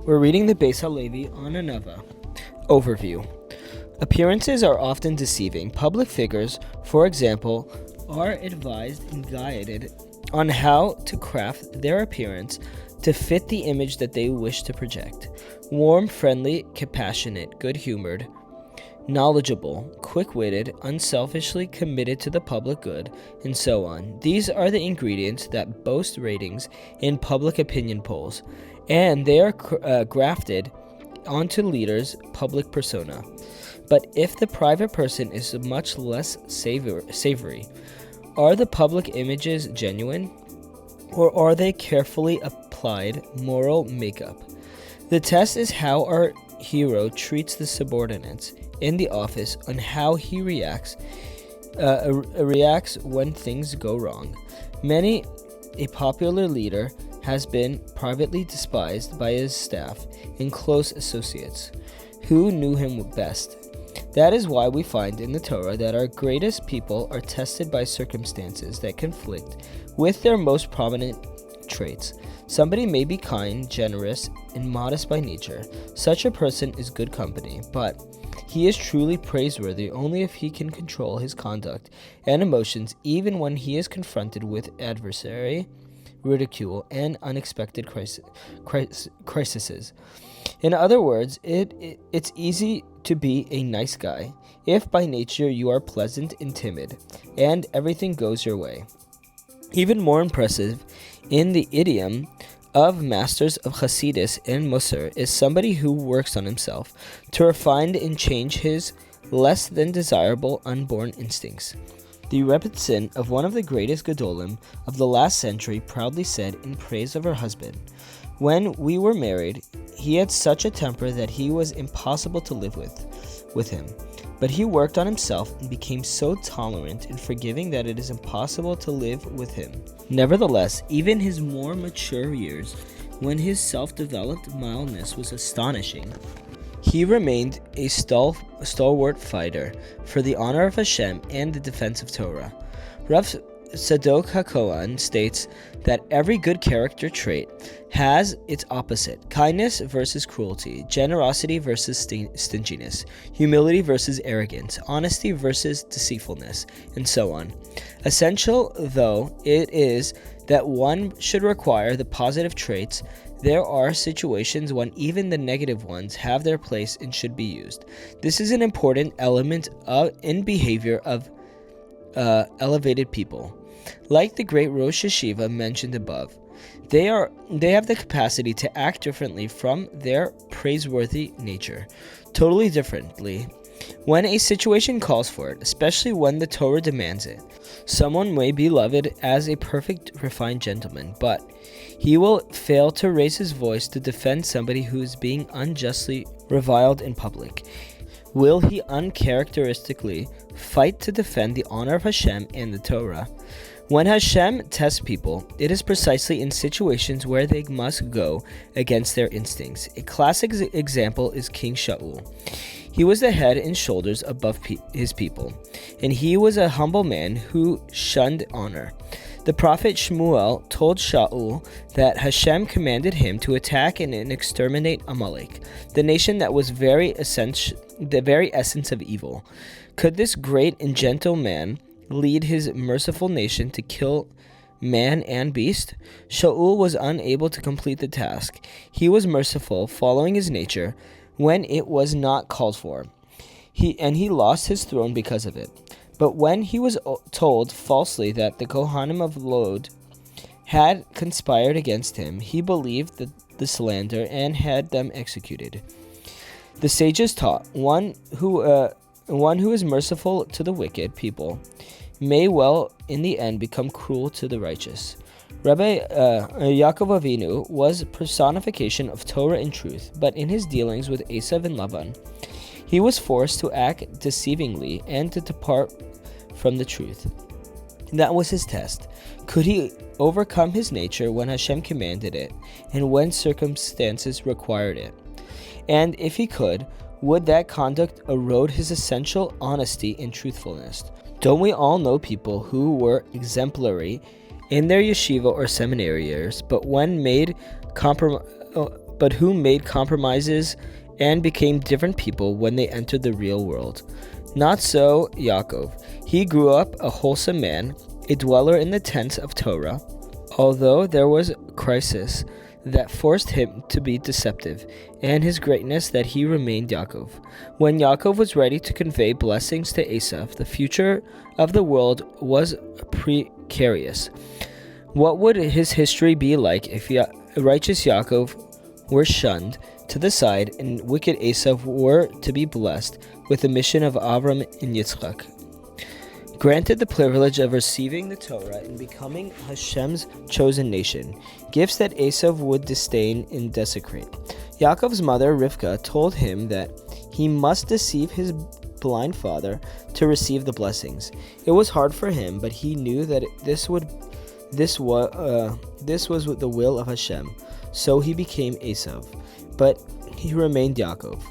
We're reading the Beis Halevi on Anava. Overview. Appearances are often deceiving. Public figures, for example, are advised and guided on how to craft their appearance to fit the image that they wish to project. Warm, friendly, compassionate, good-humored, knowledgeable, quick-witted, unselfishly committed to the public good, and so on. These are the ingredients that boast ratings in public opinion polls, and they are grafted onto leaders' public persona. But if the private person is much less savory, are the public images genuine, or are they carefully applied moral makeup? The test is how our hero treats the subordinates in the office and how he reacts when things go wrong. Many a popular leader has been privately despised by his staff and close associates who knew him best. That is why we find in the Torah that our greatest people are tested by circumstances that conflict with their most prominent traits. Somebody may be kind, generous, and modest by nature. Such a person is good company, but he is truly praiseworthy only if he can control his conduct and emotions even when he is confronted with adversity, ridicule, and unexpected crises. In other words, it's easy to be a nice guy if by nature you are pleasant and timid, and everything goes your way. Even more impressive in the idiom of masters of Hasidus and Mussar is somebody who works on himself to refine and change his less than desirable unborn instincts. The Rebbitzin of one of the greatest Gedolim of the last century proudly said in praise of her husband, "When we were married, he had such a temper that he was impossible to live with him. But he worked on himself and became so tolerant and forgiving that it is impossible to live with him." Nevertheless, even his more mature years, when his self-developed mildness was astonishing, he remained a stalwart fighter for the honor of Hashem and the defense of Torah. Rav Tzadok HaKohen states that every good character trait has its opposite: kindness versus cruelty, generosity versus stinginess, humility versus arrogance, honesty versus deceitfulness, and so on. Essential though it is that one should require the positive traits, there are situations when even the negative ones have their place and should be used. This is an important element in behavior of elevated people. Like the great Rosh Yeshiva mentioned above, they have the capacity to act differently from their praiseworthy nature, totally differently, when a situation calls for it, especially when the Torah demands it. Someone may be loved as a perfect, refined gentleman, but he will fail to raise his voice to defend somebody who is being unjustly reviled in public. Will he uncharacteristically fight to defend the honor of Hashem and the Torah? When Hashem tests people, it is precisely in situations where they must go against their instincts. A classic example is King Shaul. He was the head and shoulders above his people, and he was a humble man who shunned honor. The prophet Shmuel told Shaul that Hashem commanded him to attack and exterminate Amalek, the nation that was the very essence of evil. Could this great and gentle man lead his merciful nation to kill man and beast? Shaul was unable to complete the task. He was merciful, following his nature, when it was not called for. He lost his throne because of it. But when he was told falsely that the Kohanim of Lod had conspired against him, he believed the slander and had them executed. The sages taught, one who is merciful to the wicked people may well in the end become cruel to the righteous. Rabbi Yaakov Avinu was a personification of Torah and truth, but in his dealings with Esav and Lavan, he was forced to act deceivingly and to depart from the truth. That was his test. Could he overcome his nature when Hashem commanded it and when circumstances required it? And if he could, would that conduct erode his essential honesty and truthfulness? Don't we all know people who were exemplary in their yeshiva or seminary years, but when made but who made compromises and became different people when they entered the real world. Not so Yaakov. He grew up a wholesome man, a dweller in the tents of Torah, although there was a crisis that forced him to be deceptive, and his greatness that he remained Yaakov. When Yaakov was ready to convey blessings to Esav, the future of the world was precarious. What would his history be like if righteous Yaakov were shunned to the side and wicked Esav were to be blessed with the mission of Avram and Yitzchak? Granted the privilege of receiving the Torah and becoming Hashem's chosen nation, gifts that Esav would disdain and desecrate. Yaakov's mother, Rivka, told him that he must deceive his blind father to receive the blessings. It was hard for him, but he knew that this was the will of Hashem. So he became Esav, but he remained Yaakov.